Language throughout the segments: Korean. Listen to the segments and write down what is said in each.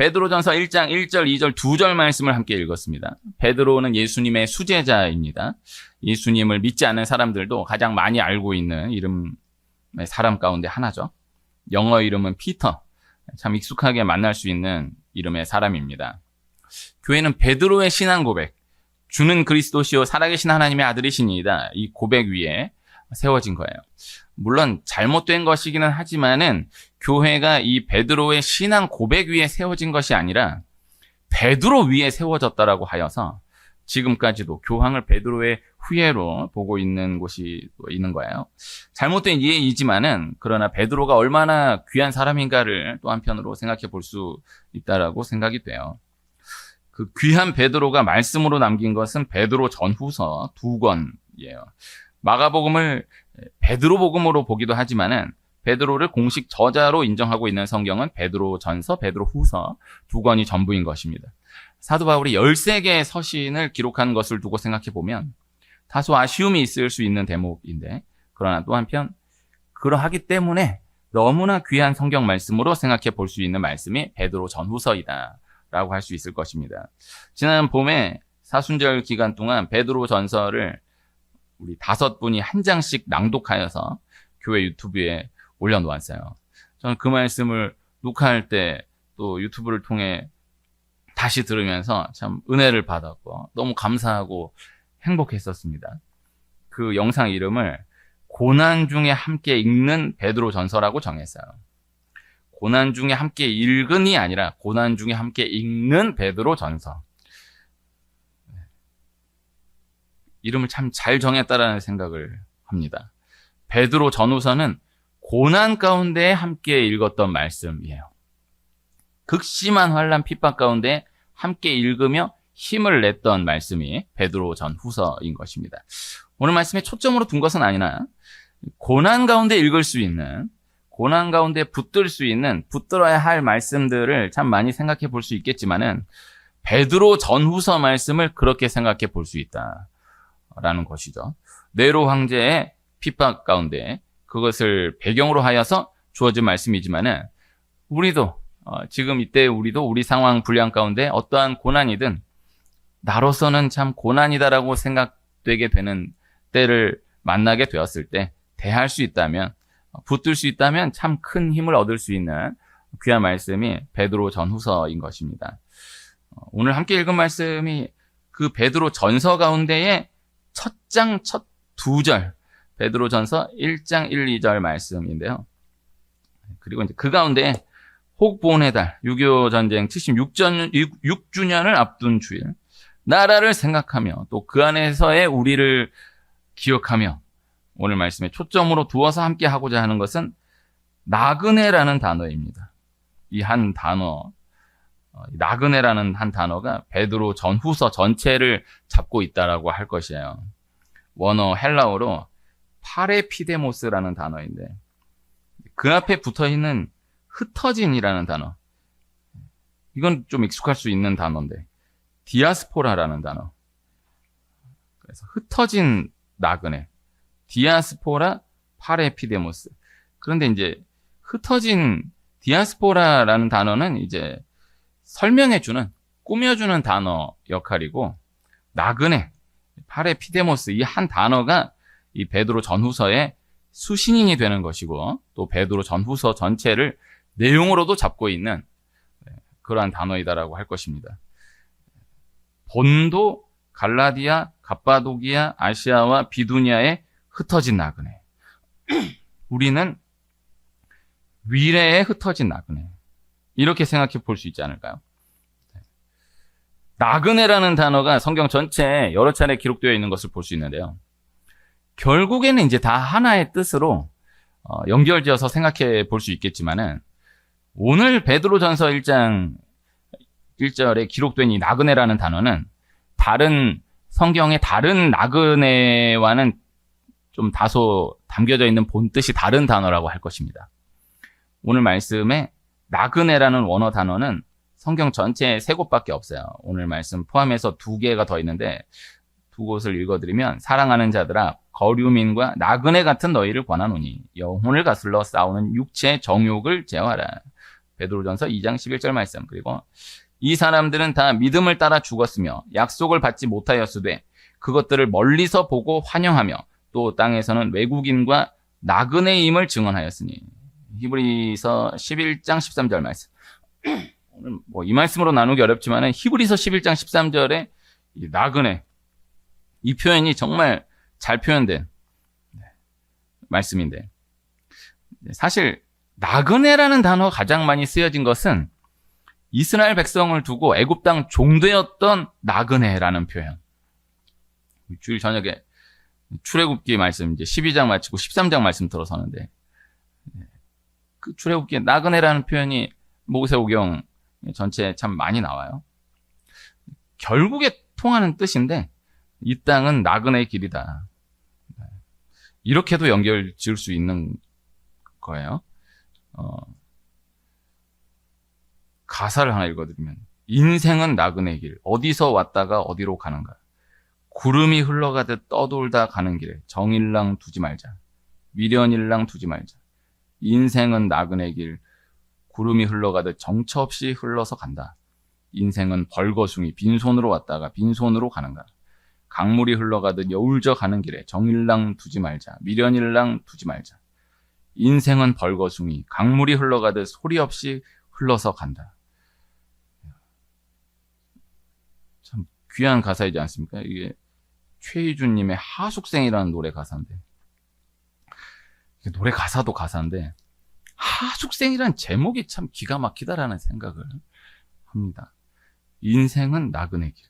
베드로전서 1장 1절, 2절, 2절 말씀을 함께 읽었습니다. 베드로는 예수님의 수제자입니다. 예수님을 믿지 않는 사람들도 가장 많이 알고 있는 이름의 사람 가운데 하나죠. 영어 이름은 피터. 참 익숙하게 만날 수 있는 이름의 사람입니다. 교회는 베드로의 신앙 고백, 주는 그리스도시요 살아계신 하나님의 아들이시니이다. 이 고백 위에 세워진 거예요. 물론 잘못된 것이기는 하지만은 교회가 이 베드로의 신앙 고백 위에 세워진 것이 아니라 베드로 위에 세워졌다라고 하여서 지금까지도 교황을 베드로의 후예로 보고 있는 곳이 있는 거예요. 잘못된 이해이지만은 그러나 베드로가 얼마나 귀한 사람인가를 또 한편으로 생각해 볼 수 있다라고 생각이 돼요. 그 귀한 베드로가 말씀으로 남긴 것은 베드로 전후서 2권이에요. 마가복음을 베드로복음으로 보기도 하지만은 베드로를 공식 저자로 인정하고 있는 성경은 베드로전서, 베드로후서 2권이 전부인 것입니다. 사도 바울이 13개의 서신을 기록한 것을 두고 생각해 보면 다소 아쉬움이 있을 수 있는 대목인데, 그러나 또 한편 그러하기 때문에 너무나 귀한 성경 말씀으로 생각해 볼 수 있는 말씀이 베드로 전후서이다 라고 할 수 있을 것입니다. 지난 봄에 사순절 기간 동안 베드로 전서를 우리 5분이 한 장씩 낭독하여서 교회 유튜브에 올려놓았어요. 저는 그 말씀을 녹화할 때 또 유튜브를 통해 다시 들으면서 참 은혜를 받았고 너무 감사하고 행복했었습니다. 그 영상 이름을 고난 중에 함께 읽는 베드로 전서라고 정했어요. 고난 중에 함께 읽은이 아니라 고난 중에 함께 읽는 베드로 전서. 이름을 참 잘 정했다라는 생각을 합니다. 베드로 전후서는 고난 가운데 함께 읽었던 말씀이에요. 극심한 환난 핍박 가운데 함께 읽으며 힘을 냈던 말씀이 베드로 전후서인 것입니다. 오늘 말씀에 초점으로 둔 것은 아니나 고난 가운데 읽을 수 있는, 고난 가운데 붙들 수 있는, 붙들어야 할 말씀들을 참 많이 생각해 볼 수 있겠지만은 베드로 전후서 말씀을 그렇게 생각해 볼 수 있다라는 것이죠. 네로 황제의 핍박 가운데 그것을 배경으로 하여서 주어진 말씀이지만은 우리도 지금 이때 우리도 우리 상황 분량 가운데 어떠한 고난이든 나로서는 참 고난이다라고 생각되게 되는 때를 만나게 되었을 때 대할 수 있다면, 붙들 수 있다면 참 큰 힘을 얻을 수 있는 귀한 말씀이 베드로 전후서인 것입니다. 오늘 함께 읽은 말씀이 그 베드로 전서 가운데의 첫 장 첫 2절, 베드로 전서 1장 1, 2절 말씀인데요. 그리고 이제 그 가운데 혹보훈의 달, 6.25 전쟁 76주년을 앞둔 주일, 나라를 생각하며 또 그 안에서의 우리를 기억하며 오늘 말씀에 초점으로 두어서 함께 하고자 하는 것은 나그네라는 단어입니다. 이 한 단어, 나그네라는 한 단어가 베드로 전후서 전체를 잡고 있다라고 할 것이에요. 원어 헬라어로 파레피데모스라는 단어인데 그 앞에 붙어있는 흩어진이라는 단어, 이건 좀 익숙할 수 있는 단어인데 디아스포라라는 단어, 그래서 흩어진 나그네, 디아스포라 파레피데모스. 그런데 이제 흩어진 디아스포라라는 단어는 이제 설명해주는, 꾸며주는 단어 역할이고, 나그네, 파레피데모스, 이 한 단어가 이 베드로 전후서의 수신인이 되는 것이고, 또 베드로 전후서 전체를 내용으로도 잡고 있는 그러한 단어이다라고 할 것입니다. 본도, 갈라디아, 갑바도기아, 아시아와 비두니아에 흩어진 나그네. 우리는 위례에 흩어진 나그네. 이렇게 생각해 볼 수 있지 않을까요? 나그네라는 단어가 성경 전체에 여러 차례 기록되어 있는 것을 볼 수 있는데요. 결국에는 이제 다 하나의 뜻으로 연결지어서 생각해 볼 수 있겠지만은 오늘 베드로전서 1장 1절에 기록된 이 나그네라는 단어는 다른 성경의 다른 나그네와는 좀 다소 담겨져 있는 본뜻이 다른 단어라고 할 것입니다. 오늘 말씀에 나그네라는 원어 단어는 성경 전체에 3곳밖에 없어요. 오늘 말씀 포함해서 2개가 더 있는데 2곳을 읽어드리면, 사랑하는 자들아 거류민과 나그네 같은 너희를 권하노니 영혼을 가슬러 싸우는 육체의 정욕을 제어하라. 베드로전서 2장 11절 말씀. 그리고 이 사람들은 다 믿음을 따라 죽었으며 약속을 받지 못하였으되 그것들을 멀리서 보고 환영하며 또 땅에서는 외국인과 나그네임을 증언하였으니. 히브리서 11장 13절 말씀. 오늘 뭐 이 말씀으로 나누기 어렵지만 히브리서 11장 13절에 이 나그네, 이 표현이 정말 잘 표현된 말씀인데, 사실 나그네라는 단어가 가장 많이 쓰여진 것은 이스라엘 백성을 두고 애굽 땅 종되었던 나그네라는 표현. 주일 저녁에 출애굽기 말씀 이제 12장 마치고 13장 말씀 들어서는데, 그 출애굽기에 나그네라는 표현이 모세오경 전체에 참 많이 나와요. 결국에 통하는 뜻인데 이 땅은 나그네의 길이다. 이렇게도 연결 지을 수 있는 거예요. 가사를 하나 읽어드리면, 인생은 나그네의 길, 어디서 왔다가 어디로 가는가. 구름이 흘러가듯 떠돌다 가는 길에 정일랑 두지 말자. 미련일랑 두지 말자. 인생은 나그네의 길, 구름이 흘러가듯 정처 없이 흘러서 간다. 인생은 벌거숭이, 빈손으로 왔다가 빈손으로 가는가. 강물이 흘러가듯 여울져 가는 길에 정일랑 두지 말자. 미련일랑 두지 말자. 인생은 벌거숭이, 강물이 흘러가듯 소리 없이 흘러서 간다. 참 귀한 가사이지 않습니까? 이게 최희준님의 하숙생이라는 노래 가사인데, 노래 가사도 가사인데 하숙생이라는 제목이 참 기가 막히다라는 생각을 합니다. 인생은 나그네 길.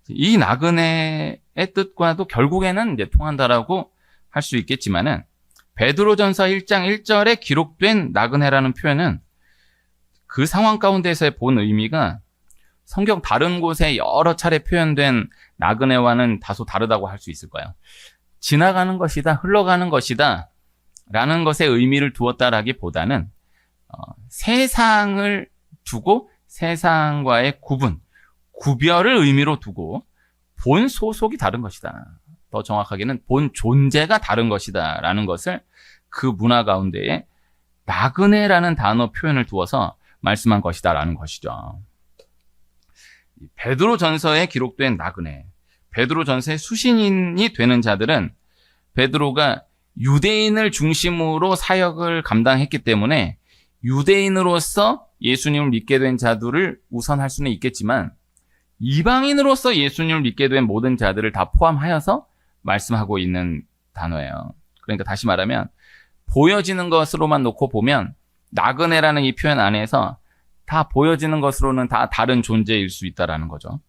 이 나그네의 뜻과도 결국에는 이제 통한다라고 할 수 있겠지만은, 베드로전서 1장 1절에 기록된 나그네라는 표현은 그 상황 가운데서의 본 의미가 성경 다른 곳에 여러 차례 표현된 나그네와는 다소 다르다고 할 수 있을 거예요. 지나가는 것이다, 흘러가는 것이다 라는 것에 의미를 두었다라기보다는 세상을 두고 세상과의 구별을 의미로 두고 본 소속이 다른 것이다. 더 정확하게는 본 존재가 다른 것이다 라는 것을 그 문화 가운데에 나그네라는 단어 표현을 두어서 말씀한 것이다 라는 것이죠. 베드로전서에 기록된 나그네, 베드로전서의 수신인이 되는 자들은 베드로가 유대인을 중심으로 사역을 감당했기 때문에 유대인으로서 예수님을 믿게 된 자들을 우선할 수는 있겠지만, 이방인으로서 예수님을 믿게 된 모든 자들을 다 포함하여서 말씀하고 있는 단어예요. 그러니까 다시 말하면 보여지는 것으로만 놓고 보면 나그네라는 이 표현 안에서 다 보여지는 것으로는 다 다른 존재일 수 있다라는 거죠.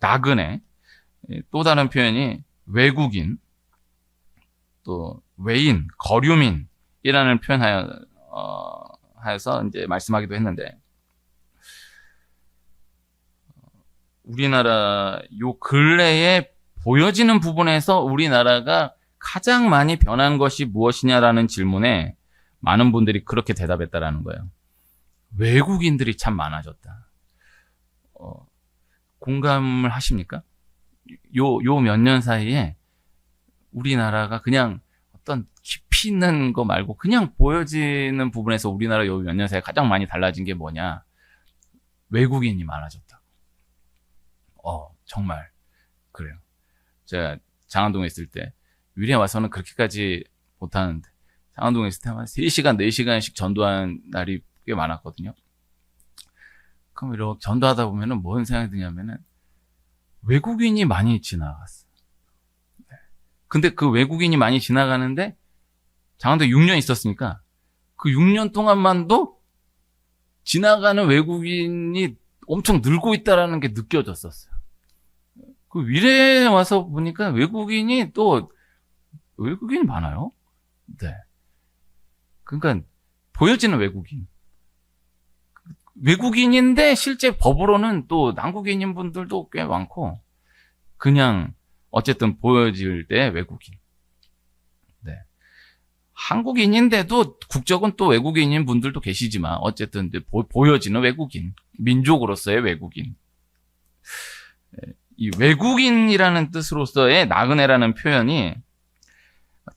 나그네, 또 다른 표현이 외국인, 또 외인, 거류민이라는 표현하여서 이제 말씀하기도 했는데, 우리나라 요 근래에 보여지는 부분에서 우리나라가 가장 많이 변한 것이 무엇이냐라는 질문에 많은 분들이 그렇게 대답했다라는 거예요. 외국인들이 참 많아졌다. 공감을 하십니까? 요 몇 년 사이에 우리나라가 그냥 어떤 깊이 있는 거 말고 그냥 보여지는 부분에서 우리나라 요 몇 년 사이에 가장 많이 달라진 게 뭐냐? 외국인이 많아졌다. 정말 그래요. 제가 장안동에 있을 때, 위례 와서는 그렇게까지 못하는데 장안동에 있을 때 한 3시간, 4시간씩 전도하는 날이 꽤 많았거든요. 그럼 이렇게 전도하다 보면은 뭔 생각이 드냐면은 외국인이 많이 지나갔어. 근데 그 외국인이 많이 지나가는데 장안동에 6년 있었으니까 그 6년 동안만도 지나가는 외국인이 엄청 늘고 있다라는 게 느껴졌었어요. 그 위례에 와서 보니까 외국인이 많아요. 네. 그러니까 보여지는 외국인인데 실제 법으로는 또 남국인인 분들도 꽤 많고, 그냥 어쨌든 보여질 때 외국인. 네. 한국인인데도 국적은 또 외국인인 분들도 계시지만 어쨌든 보여지는 외국인, 민족으로서의 외국인. 이 외국인이라는 뜻으로서의 나그네라는 표현이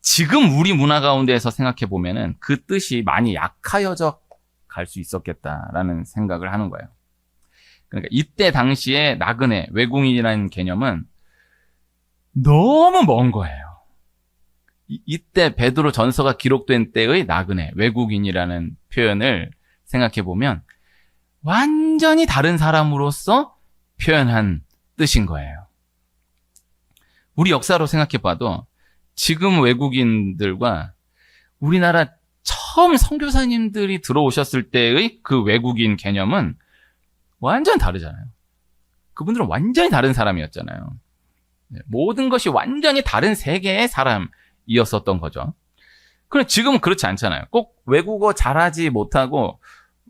지금 우리 문화 가운데에서 생각해 보면은 그 뜻이 많이 약하여져 갈 수 있었겠다라는 생각을 하는 거예요. 그러니까 이때 당시에 나그네, 외국인이라는 개념은 너무 먼 거예요. 이때 베드로 전서가 기록된 때의 나그네, 외국인이라는 표현을 생각해 보면 완전히 다른 사람으로서 표현한 뜻인 거예요. 우리 역사로 생각해 봐도 지금 외국인들과 우리나라 처음 선교사님들이 들어오셨을 때의 그 외국인 개념은 완전 다르잖아요. 그분들은 완전히 다른 사람이었잖아요. 모든 것이 완전히 다른 세계의 사람이었었던 거죠. 그런데 지금은 그렇지 않잖아요. 꼭 외국어 잘하지 못하고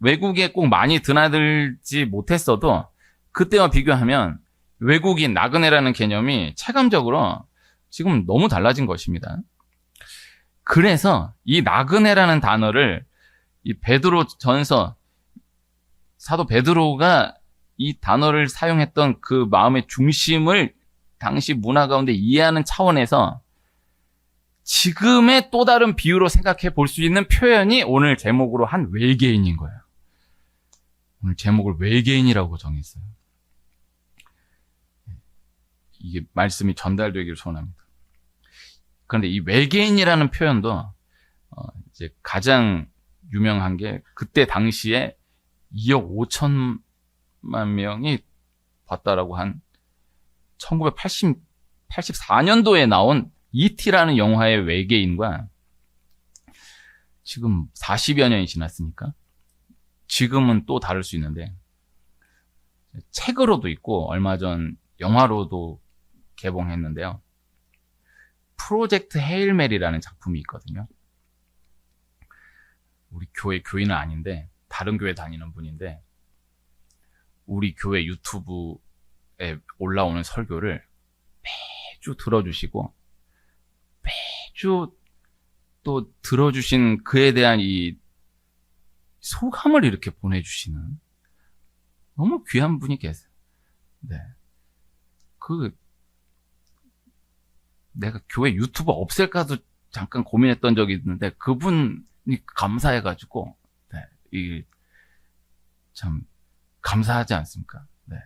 외국에 꼭 많이 드나들지 못했어도 그때와 비교하면 외국인, 나그네라는 개념이 체감적으로 지금 너무 달라진 것입니다. 그래서 이 나그네라는 단어를 이 베드로 전서, 사도 베드로가 이 단어를 사용했던 그 마음의 중심을 당시 문화 가운데 이해하는 차원에서 지금의 또 다른 비유로 생각해 볼 수 있는 표현이 오늘 제목으로 한 외계인인 거예요. 오늘 제목을 외계인이라고 정했어요. 이게 말씀이 전달되기를 소원합니다. 그런데 이 외계인이라는 표현도 이제 가장 유명한 게 그때 당시에 2억 5천만 명이 봤다라고 한 1984년도에 나온 E.T.라는 영화의 외계인과 지금 40여 년이 지났으니까 지금은 또 다를 수 있는데 책으로도 있고 얼마 전 영화로도 개봉했는데요. 프로젝트 헤일 메리라는 작품이 있거든요. 우리 교회 교인은 아닌데 다른 교회 다니는 분인데 우리 교회 유튜브에 올라오는 설교를 매주 들어주시고 매주 또 들어주신 그에 대한 이 소감을 이렇게 보내주시는 너무 귀한 분이 계세요. 네. 내가 교회 유튜브 없앨까도 잠깐 고민했던 적이 있는데 그분이 감사해가지고 네, 참 감사하지 않습니까? 네.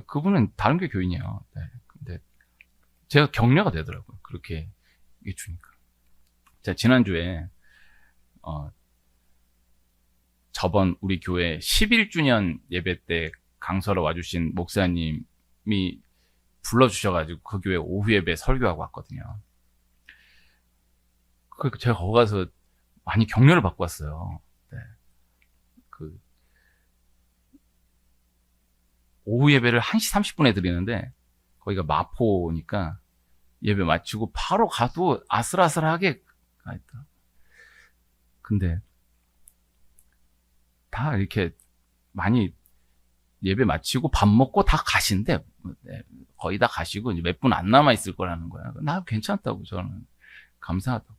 그분은 다른 교 교인이에요. 네. 근데 제가 격려가 되더라고요. 그렇게 주니까. 제가 지난주에 저번 우리 교회 11주년 예배 때 강서로 와주신 목사님이 불러주셔가지고 그 교회 오후 예배 설교하고 왔거든요. 그러니까 제가 거기 가서 많이 격려를 받고 왔어요. 네. 오후 예배를 1시 30분에 드리는데 거기가 마포니까 예배 마치고 바로 가도 아슬아슬하게 가있더라고요. 근데 다 이렇게 많이 예배 마치고 밥 먹고 다 가신대. 네, 거의 다 가시고 이제 몇 분 안 남아 있을 거라는 거야. 나 괜찮다고 저는 감사하다고.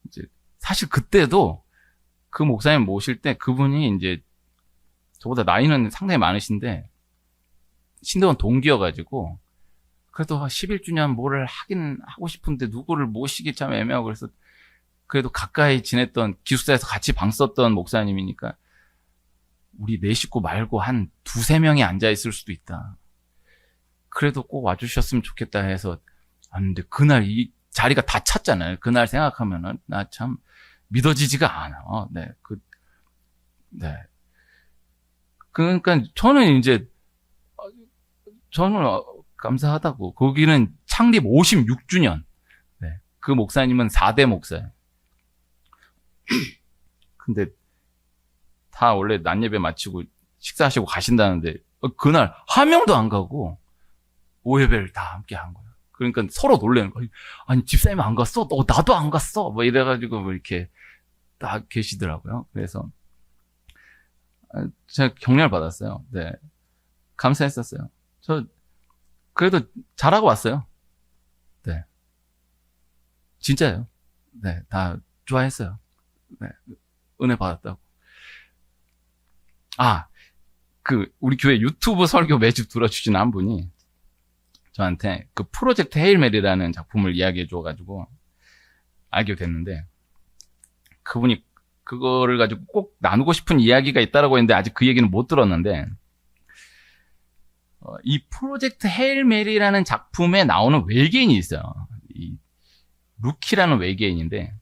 이제 사실 그때도 그 목사님 모실 때 그분이 이제 저보다 나이는 상당히 많으신데 신대원 동기여가지고 그래도 11주년 뭐를 하긴 하고 싶은데 누구를 모시기 참 애매하고 그래서 그래도 가까이 지냈던 기숙사에서 같이 방 썼던 목사님이니까 우리 네 식구 말고 한 두세 명이 앉아있을 수도 있다. 그래도 꼭 와주셨으면 좋겠다 해서 왔는데 그날 이 자리가 다 찼잖아요. 그날 생각하면은 나 참 믿어지지가 않아. 네. 네. 그러니까 저는 감사하다고. 거기는 창립 56주년. 네. 그 목사님은 4대 목사예요. 근데 다 원래 낮 예배 마치고 식사하시고 가신다는데 그날 한 명도 안 가고 오예배를 다 함께 한 거예요. 그러니까 서로 놀래는 거예요. 아니 집사님 안 갔어? 나도 안 갔어? 뭐 이래가지고 뭐 이렇게 딱 계시더라고요. 그래서 제가 격려를 받았어요. 네, 감사했었어요. 저 그래도 잘하고 왔어요. 네, 진짜예요. 네, 다 좋아했어요. 네, 은혜 받았다고. 우리 교회 유튜브 설교 매주 들어주신 한 분이 저한테 그 프로젝트 헤일 메리라는 작품을 이야기해 줘가지고 알게 됐는데, 그분이 그거를 가지고 꼭 나누고 싶은 이야기가 있다라고 했는데 아직 그 얘기는 못 들었는데, 이 프로젝트 헤일 메리라는 작품에 나오는 외계인이 있어요. 이 루키라는 외계인인데,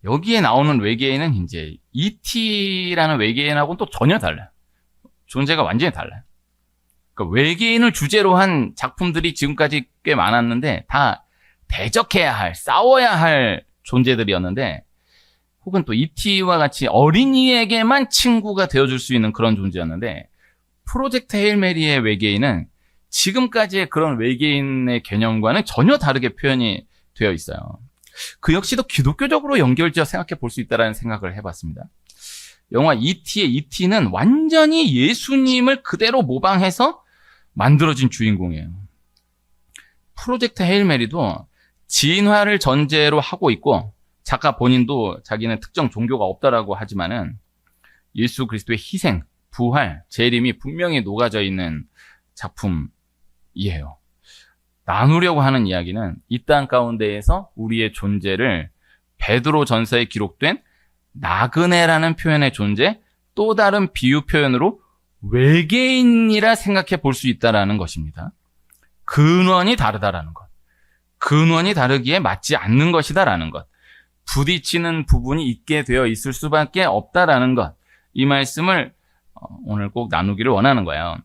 여기에 나오는 외계인은 이제 E.T.라는 외계인하고는 또 전혀 달라요. 존재가 완전히 달라요. 그러니까 외계인을 주제로 한 작품들이 지금까지 꽤 많았는데 다 대적해야 할, 싸워야 할 존재들이었는데, 혹은 또 E.T.와 같이 어린이에게만 친구가 되어줄 수 있는 그런 존재였는데, 프로젝트 헤일 메리의 외계인은 지금까지의 그런 외계인의 개념과는 전혀 다르게 표현이 되어 있어요. 그 역시도 기독교적으로 연결지어 생각해 볼 수 있다는 생각을 해봤습니다. 영화 E.T의 E.T는 완전히 예수님을 그대로 모방해서 만들어진 주인공이에요. 프로젝트 헤일 메리도 진화를 전제로 하고 있고, 작가 본인도 자기는 특정 종교가 없다라고 하지만은 예수 그리스도의 희생, 부활, 재림이 분명히 녹아져 있는 작품이에요. 나누려고 하는 이야기는 이 땅 가운데에서 우리의 존재를 베드로 전서에 기록된 나그네라는 표현의 존재, 또 다른 비유 표현으로 외계인이라 생각해 볼 수 있다라는 것입니다. 근원이 다르다라는 것. 근원이 다르기에 맞지 않는 것이다라는 것. 부딪히는 부분이 있게 되어 있을 수밖에 없다라는 것. 이 말씀을 오늘 꼭 나누기를 원하는 거예요.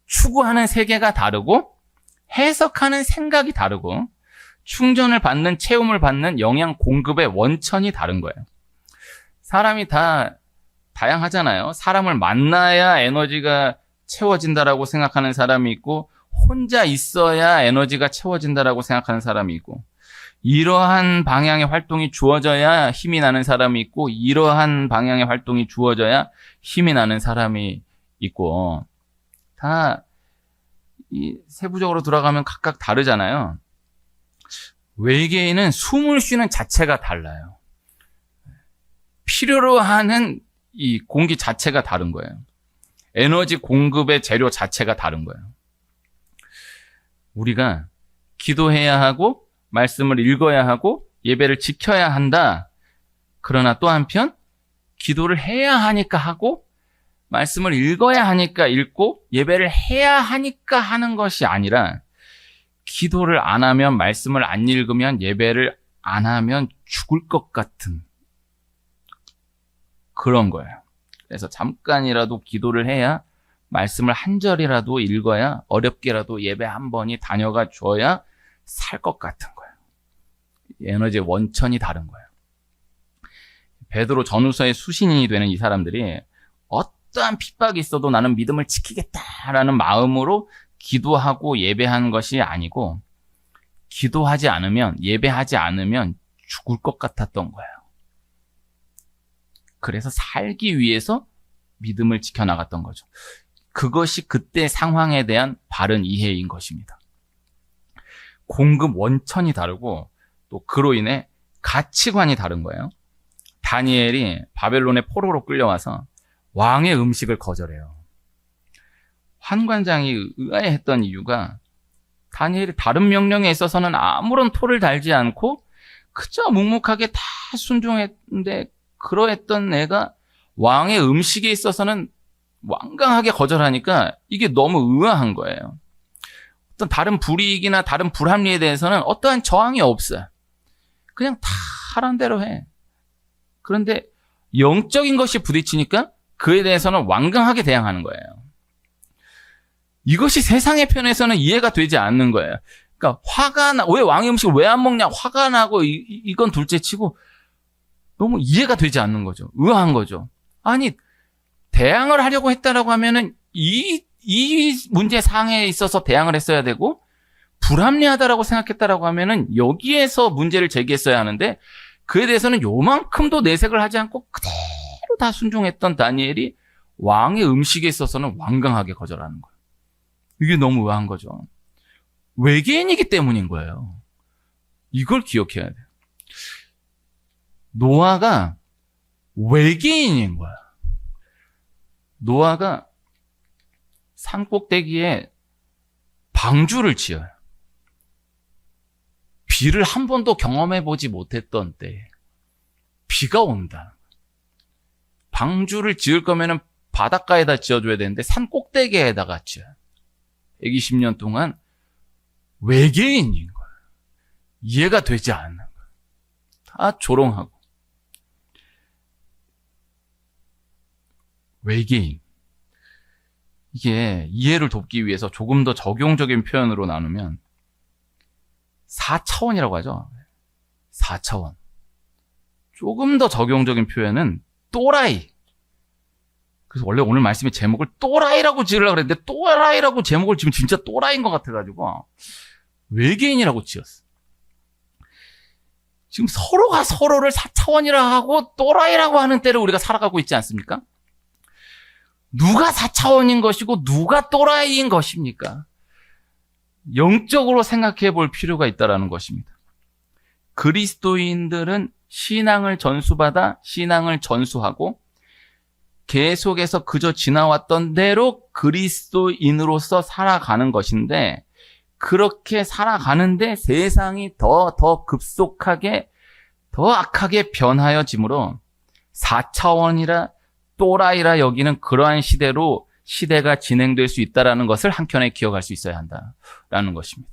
추구하는 세계가 다르고 해석하는 생각이 다르고 충전을 받는, 채움을 받는 영양 공급의 원천이 다른 거예요. 사람이 다 다양하잖아요. 사람을 만나야 에너지가 채워진다라고 생각하는 사람이 있고, 혼자 있어야 에너지가 채워진다라고 생각하는 사람이 있고, 이러한 방향의 활동이 주어져야 힘이 나는 사람이 있고, 이러한 방향의 활동이 주어져야 힘이 나는 사람이 있고, 다 이 세부적으로 들어가면 각각 다르잖아요. 외계인은 숨을 쉬는 자체가 달라요. 필요로 하는 이 공기 자체가 다른 거예요. 에너지 공급의 재료 자체가 다른 거예요. 우리가 기도해야 하고, 말씀을 읽어야 하고, 예배를 지켜야 한다. 그러나 또 한편 기도를 해야 하니까 하고, 말씀을 읽어야 하니까 읽고, 예배를 해야 하니까 하는 것이 아니라, 기도를 안 하면, 말씀을 안 읽으면, 예배를 안 하면 죽을 것 같은 그런 거예요. 그래서 잠깐이라도 기도를 해야, 말씀을 한 절이라도 읽어야, 어렵게라도 예배 한 번이 다녀가 줘야 살 것 같은 거예요. 에너지의 원천이 다른 거예요. 베드로 전후서의 수신인이 되는 이 사람들이 어떠한 핍박이 있어도 나는 믿음을 지키겠다라는 마음으로 기도하고 예배한 것이 아니고, 기도하지 않으면, 예배하지 않으면 죽을 것 같았던 거예요. 그래서 살기 위해서 믿음을 지켜나갔던 거죠. 그것이 그때 상황에 대한 바른 이해인 것입니다. 공급 원천이 다르고, 또 그로 인해 가치관이 다른 거예요. 다니엘이 바벨론의 포로로 끌려와서 왕의 음식을 거절해요. 환관장이 의아해했던 이유가, 다니엘이 다른 명령에 있어서는 아무런 토를 달지 않고 그저 묵묵하게 다 순종했는데, 그러했던 애가 왕의 음식에 있어서는 완강하게 거절하니까 이게 너무 의아한 거예요. 어떤 다른 불이익이나 다른 불합리에 대해서는 어떠한 저항이 없어요. 그냥 다 하라는 대로 해. 그런데 영적인 것이 부딪히니까 그에 대해서는 완강하게 대항하는 거예요. 이것이 세상의 편에서는 이해가 되지 않는 거예요. 그러니까 화가 나, 왜 왕의 음식을 왜 안 먹냐, 화가 나고 이건 둘째치고 너무 이해가 되지 않는 거죠. 의아한 거죠. 아니, 대항을 하려고 했다라고 하면은 이 문제 상에 있어서 대항을 했어야 되고, 불합리하다라고 생각했다라고 하면은 여기에서 문제를 제기했어야 하는데, 그에 대해서는 요만큼도 내색을 하지 않고 그대로 다 순종했던 다니엘이 왕의 음식에 있어서는 완강하게 거절하는 거예요. 이게 너무 의아한 거죠. 외계인이기 때문인 거예요. 이걸 기억해야 돼요. 노아가 외계인인 거야. 노아가 산 꼭대기에 방주를 지어요. 비를 한 번도 경험해보지 못했던 때에 비가 온다. 방주를 지을 거면은 바닷가에다 지어줘야 되는데 산 꼭대기에다가 지어요. 120년 동안 외계인인 거예요. 이해가 되지 않는 거예요. 다 조롱하고. 외계인. 이게 이해를 돕기 위해서 조금 더 적용적인 표현으로 나누면 4차원이라고 하죠. 4차원. 조금 더 적용적인 표현은 또라이. 그래서 원래 오늘 말씀의 제목을 또라이라고 지으려고 그랬는데 또라이라고 제목을 지으면 진짜 또라이인 것 같아가지고 외계인이라고 지었어. 지금 서로가 서로를 4차원이라 하고 또라이라고 하는 때를 우리가 살아가고 있지 않습니까? 누가 4차원인 것이고 누가 또라이인 것입니까? 영적으로 생각해 볼 필요가 있다는 것입니다. 그리스도인들은 신앙을 전수받아 신앙을 전수하고 계속해서 그저 지나왔던 대로 그리스도인으로서 살아가는 것인데, 그렇게 살아가는데 세상이 더 급속하게 더 악하게 변하여지므로 4차원이라 또라이라 여기는 그러한 시대가 진행될 수 있다는 것을 한켠에 기억할 수 있어야 한다라는 것입니다.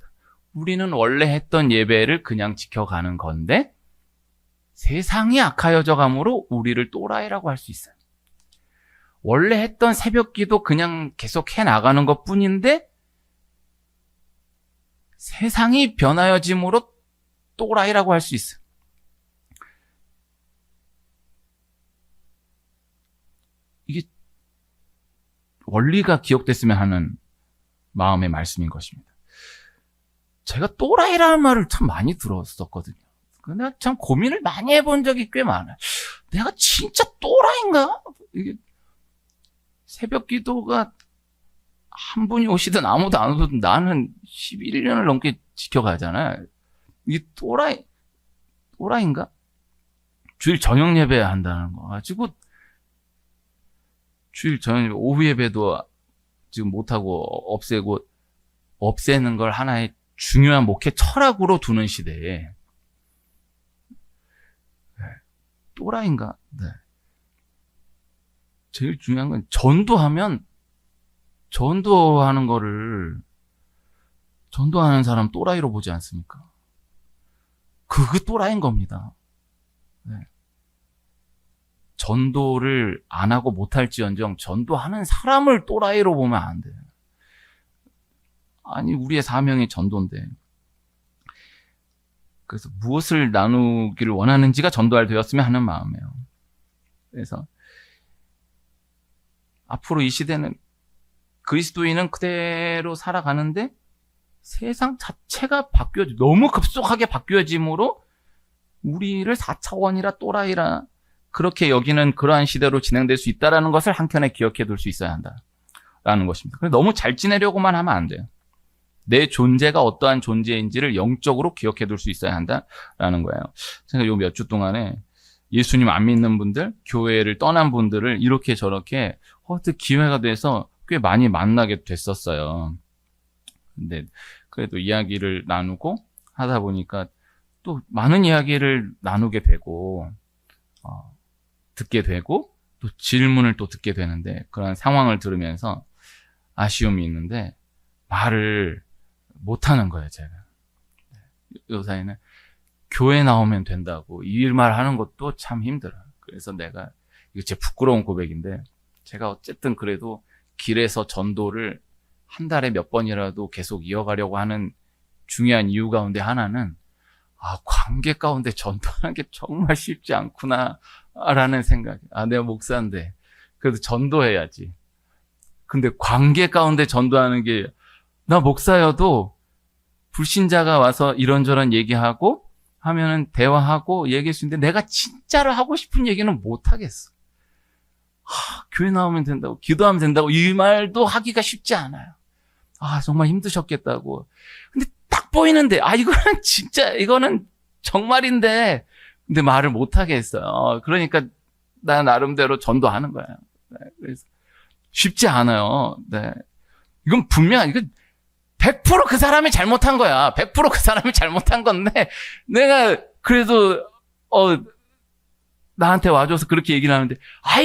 우리는 원래 했던 예배를 그냥 지켜가는 건데 세상이 악하여져 가므로 우리를 또라이라고 할 수 있어요. 원래 했던 새벽기도 그냥 계속 해나가는 것뿐인데 세상이 변하여짐으로 또라이라고 할 수 있어요. 이게 원리가 기억됐으면 하는 마음의 말씀인 것입니다. 제가 또라이라는 말을 참 많이 들었었거든요. 근데 참 고민을 많이 해본 적이 꽤 많아요. 내가 진짜 또라이인가? 이게 새벽 기도가 한 분이 오시든 아무도 안 오든 나는 11년을 넘게 지켜가잖아요. 이게 또라이인가? 주일 저녁 예배야 한다는 거 가지고 주일 저녁 예배, 오후 예배도 지금 못하고 없애는 걸 하나의 중요한 목회 철학으로 두는 시대에 또라이인가? 네. 제일 중요한 건 전도하는 사람 또라이로 보지 않습니까? 그게 또라이인 겁니다. 네. 전도를 안 하고 못할지언정 전도하는 사람을 또라이로 보면 안 돼요. 아니, 우리의 사명이 전도인데. 그래서 무엇을 나누기를 원하는지가 전도할 되었으면 하는 마음이에요. 그래서 앞으로 이 시대는 그리스도인은 그대로 살아가는데 세상 자체가 너무 급속하게 바뀌어짐으로 우리를 4차원이라 또라이라 그렇게 여기는 그러한 시대로 진행될 수 있다는 것을 한켠에 기억해 둘 수 있어야 한다라는 것입니다. 너무 잘 지내려고만 하면 안 돼요. 내 존재가 어떠한 존재인지를 영적으로 기억해 둘 수 있어야 한다라는 거예요. 제가 요 몇 주 동안에 예수님 안 믿는 분들, 교회를 떠난 분들을 이렇게 저렇게 기회가 돼서 꽤 많이 만나게 됐었어요. 근데 그래도 이야기를 나누고 하다 보니까 또 많은 이야기를 나누게 되고 듣게 되고 또 질문을 또 듣게 되는데, 그런 상황을 들으면서 아쉬움이 있는데 말을 못하는 거예요. 제가 요사이는 교회 나오면 된다고 이 말 하는 것도 참 힘들어요. 그래서 내가, 이거 제 부끄러운 고백인데, 제가 어쨌든 그래도 길에서 전도를 한 달에 몇 번이라도 계속 이어가려고 하는 중요한 이유 가운데 하나는 관계 가운데 전도하는 게 정말 쉽지 않구나 라는 생각이. 내가 목사인데 그래도 전도해야지. 근데 관계 가운데 전도하는 게, 나 목사여도 불신자가 와서 이런저런 얘기하고 하면은 대화하고 얘기할 수 있는데 내가 진짜로 하고 싶은 얘기는 못 하겠어. 교회 나오면 된다고, 기도하면 된다고 이 말도 하기가 쉽지 않아요. 정말 힘드셨겠다고. 근데 딱 보이는데 이거는 정말인데 근데 말을 못 하겠어요. 그러니까 나 나름대로 전도하는 거예요. 네, 그래서 쉽지 않아요. 네. 이건 분명 100% 그 사람이 잘못한 거야. 100% 그 사람이 잘못한 건데, 내가 그래도, 나한테 와줘서 그렇게 얘기를 하는데,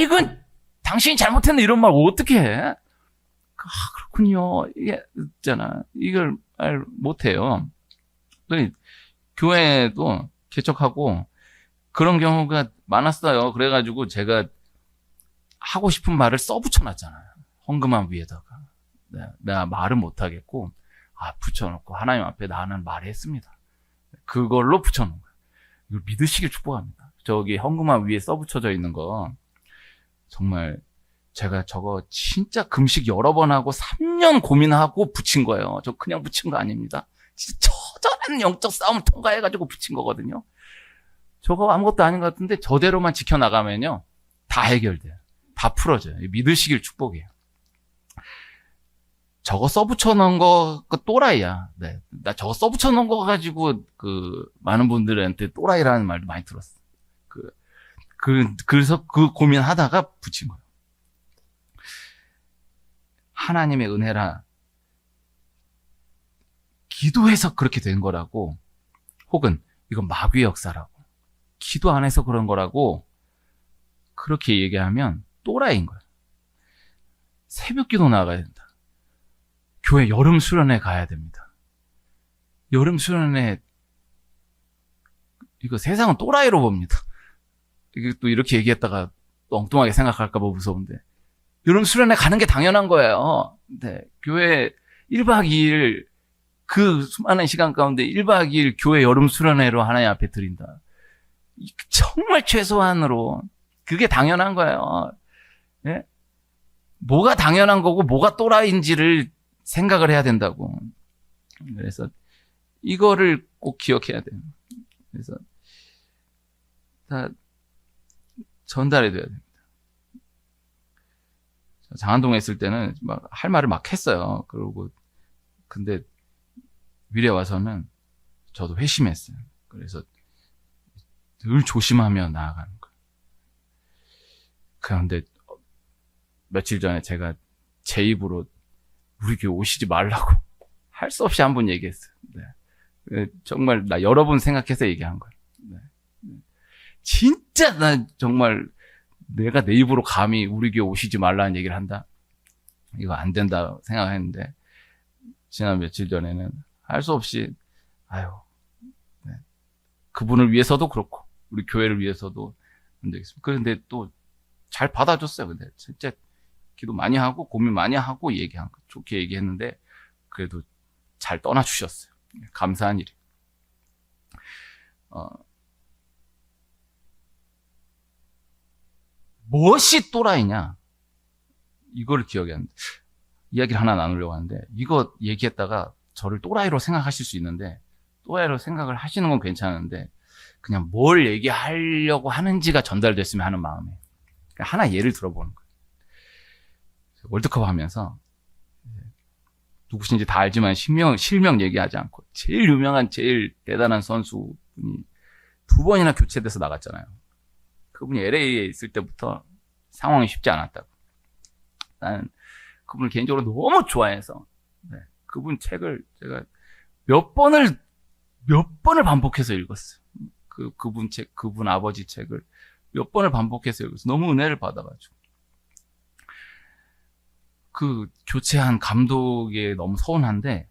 이건 당신이 잘못했네 이런 말 어떻게 해? 그렇군요. 이게, 있잖아. 이걸 말 못해요. 교회도 개척하고 그런 경우가 많았어요. 그래가지고 제가 하고 싶은 말을 써붙여놨잖아요. 헌금함 위에다가. 내가 말은 못하겠고, 붙여놓고 하나님 앞에 나는 말했습니다. 그걸로 붙여놓은 거예요. 이걸 믿으시길 축복합니다. 저기 헌금함 위에 써붙여져 있는 거, 정말 제가 저거 진짜 금식 여러 번 하고 3년 고민하고 붙인 거예요. 저 그냥 붙인 거 아닙니다. 진짜 처절한 영적 싸움을 통과해가지고 붙인 거거든요. 저거 아무것도 아닌 것 같은데 저대로만 지켜나가면요, 다 해결돼요. 다 풀어져요. 믿으시길 축복이에요. 저거 써붙여 놓은 거, 또라이야. 네. 나 저거 써붙여 놓은 거 가지고, 많은 분들한테 또라이라는 말도 많이 들었어. 그래서 그 고민하다가 붙인 거예요. 하나님의 은혜라, 기도해서 그렇게 된 거라고, 혹은 이건 마귀의 역사라고, 기도 안 해서 그런 거라고, 그렇게 얘기하면 또라이인 거예요. 새벽 기도 나가야 된다. 교회 여름 수련회 가야 됩니다. 여름 수련회, 이거 세상은 또라이로 봅니다. 이게 또 이렇게 얘기했다가 또 엉뚱하게 생각할까봐 무서운데, 여름 수련회 가는 게 당연한 거예요. 네, 교회 1박 2일, 그 수많은 시간 가운데 1박 2일 교회 여름 수련회로 하나님 앞에 드린다. 정말 최소한으로 그게 당연한 거예요. 네? 뭐가 당연한 거고 뭐가 또라이인지를 생각을 해야 된다고. 그래서 이거를 꼭 기억해야 돼요. 그래서 다 전달해 줘야 됩니다. 장안동에 있을 때는 막 할 말을 막 했어요. 그러고 근데 미래 와서는 저도 회심했어요. 그래서 늘 조심하며 나아가는 거예요. 그런데 며칠 전에 제가 제 입으로 우리 교회 오시지 말라고 할 수 없이 한 번 얘기했어요. 네. 정말 나 여러 번 생각해서 얘기한 거예요. 네. 진짜 나 정말 내가 내 입으로 감히 우리 교회 오시지 말라는 얘기를 한다? 이거 안 된다 생각했는데, 지난 며칠 전에는 할 수 없이, 네. 그분을 위해서도 그렇고, 우리 교회를 위해서도 안 되겠습니다. 그런데 또 잘 받아줬어요. 근데 진짜 기도 많이 하고, 고민 많이 하고, 얘기한 거. 좋게 얘기했는데, 그래도 잘 떠나주셨어요. 감사한 일이에요. 무엇이 또라이냐? 이거를 기억이 안 돼. 이야기를 하나 나누려고 하는데, 이거 얘기했다가 저를 또라이로 생각하실 수 있는데, 또라이로 생각을 하시는 건 괜찮은데, 그냥 뭘 얘기하려고 하는지가 전달됐으면 하는 마음에. 하나 예를 들어보는 거예요. 월드컵 하면서, 누구신지 다 알지만 실명 얘기하지 않고, 제일 유명한, 제일 대단한 선수분이 2번이나 교체돼서 나갔잖아요. 그분이 LA에 있을 때부터 상황이 쉽지 않았다고. 나는 그분을 개인적으로 너무 좋아해서, 네, 그분 책을 제가 몇 번을 반복해서 읽었어요. 그분 책, 그분 아버지 책을 몇 번을 반복해서 읽었어요. 너무 은혜를 받아가지고. 그 교체한 감독에 너무 서운한데,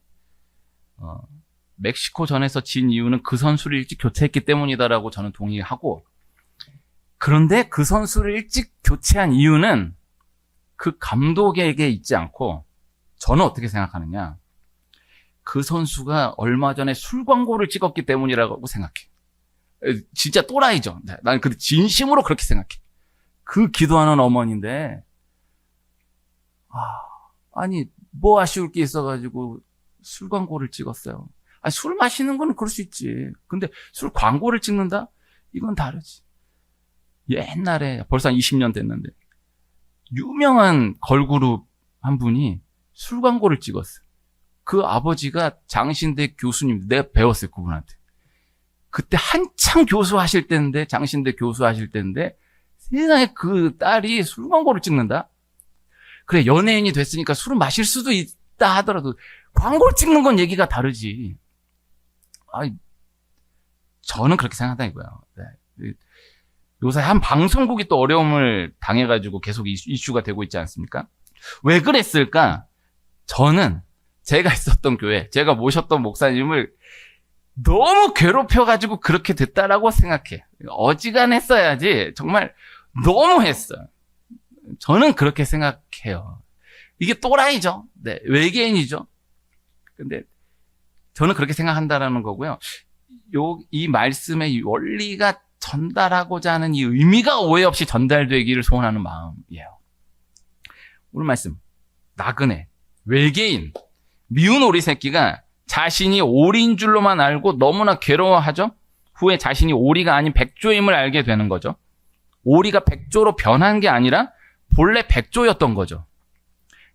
멕시코전에서 진 이유는 그 선수를 일찍 교체했기 때문이다라고 저는 동의하고, 그런데 그 선수를 일찍 교체한 이유는 그 감독에게 있지 않고, 저는 어떻게 생각하느냐, 그 선수가 얼마 전에 술 광고를 찍었기 때문이라고 생각해. 진짜 또라이죠. 나는 근데 진심으로 그렇게 생각해. 그 기도하는 어머니인데, 아니 뭐 아쉬울 게 있어가지고 술 광고를 찍었어요. 술 마시는 건 그럴 수 있지. 근데 술 광고를 찍는다? 이건 다르지. 옛날에 벌써 한 20년 됐는데 유명한 걸그룹 한 분이 술 광고를 찍었어요. 그 아버지가 장신대 교수님, 내가 배웠어요, 그분한테. 그때 한창 교수하실 때인데, 장신대 교수하실 때인데, 세상에 그 딸이 술 광고를 찍는다? 그래, 연예인이 됐으니까 술을 마실 수도 있다 하더라도, 광고를 찍는 건 얘기가 다르지. 저는 그렇게 생각한다 이거예요. 네. 요새 한 방송국이 또 어려움을 당해가지고 계속 이슈가 되고 있지 않습니까? 왜 그랬을까? 저는 제가 있었던 교회, 제가 모셨던 목사님을 너무 괴롭혀가지고 그렇게 됐다라고 생각해. 어지간했어야지. 정말 너무했어요. 저는 그렇게 생각해요. 이게 또라이죠. 네, 외계인이죠. 근데 저는 그렇게 생각한다라는 거고요. 이 말씀의 원리가 전달하고자 하는 이 의미가 오해 없이 전달되기를 소원하는 마음이에요. 오늘 말씀, 나그네, 외계인, 미운 오리 새끼가 자신이 오리인 줄로만 알고 너무나 괴로워하죠. 후에 자신이 오리가 아닌 백조임을 알게 되는 거죠. 오리가 백조로 변한 게 아니라 본래 백조였던 거죠.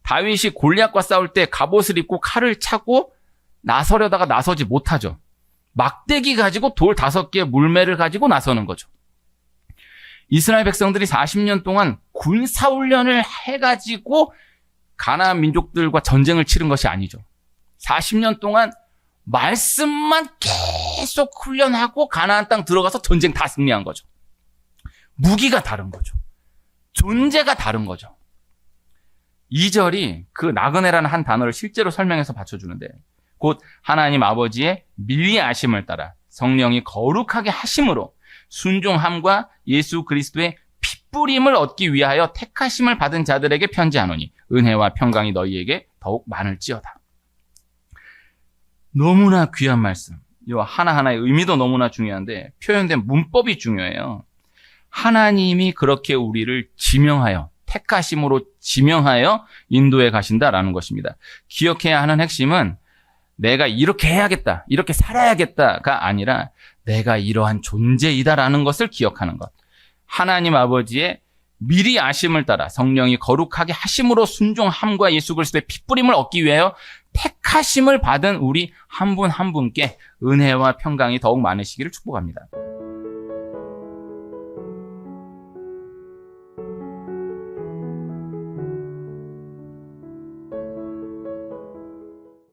다윗이 골리앗과 싸울 때 갑옷을 입고 칼을 차고 나서려다가 나서지 못하죠. 막대기 가지고 돌 5개의 물매를 가지고 나서는 거죠. 이스라엘 백성들이 40년 동안 군사훈련을 해가지고 가나안 민족들과 전쟁을 치른 것이 아니죠. 40년 동안 말씀만 계속 훈련하고 가나안 땅 들어가서 전쟁 다 승리한 거죠. 무기가 다른 거죠. 존재가 다른 거죠. 2절이 그 나그네라는 한 단어를 실제로 설명해서 받쳐주는데, 곧 하나님 아버지의 미리아심을 따라 성령이 거룩하게 하심으로 순종함과 예수 그리스도의 핏뿌림을 얻기 위하여 택하심을 받은 자들에게 편지하노니 은혜와 평강이 너희에게 더욱 많을지어다. 너무나 귀한 말씀. 이 하나하나의 의미도 너무나 중요한데 표현된 문법이 중요해요. 하나님이 그렇게 우리를 지명하여, 택하심으로 지명하여 인도해 가신다라는 것입니다. 기억해야 하는 핵심은 내가 이렇게 해야겠다, 이렇게 살아야겠다가 아니라 내가 이러한 존재이다라는 것을 기억하는 것. 하나님 아버지의 미리 아심을 따라 성령이 거룩하게 하심으로 순종함과 예수 그리스도의 핏뿌림을 얻기 위하여 택하심을 받은 우리 한 분 한 분께 은혜와 평강이 더욱 많으시기를 축복합니다.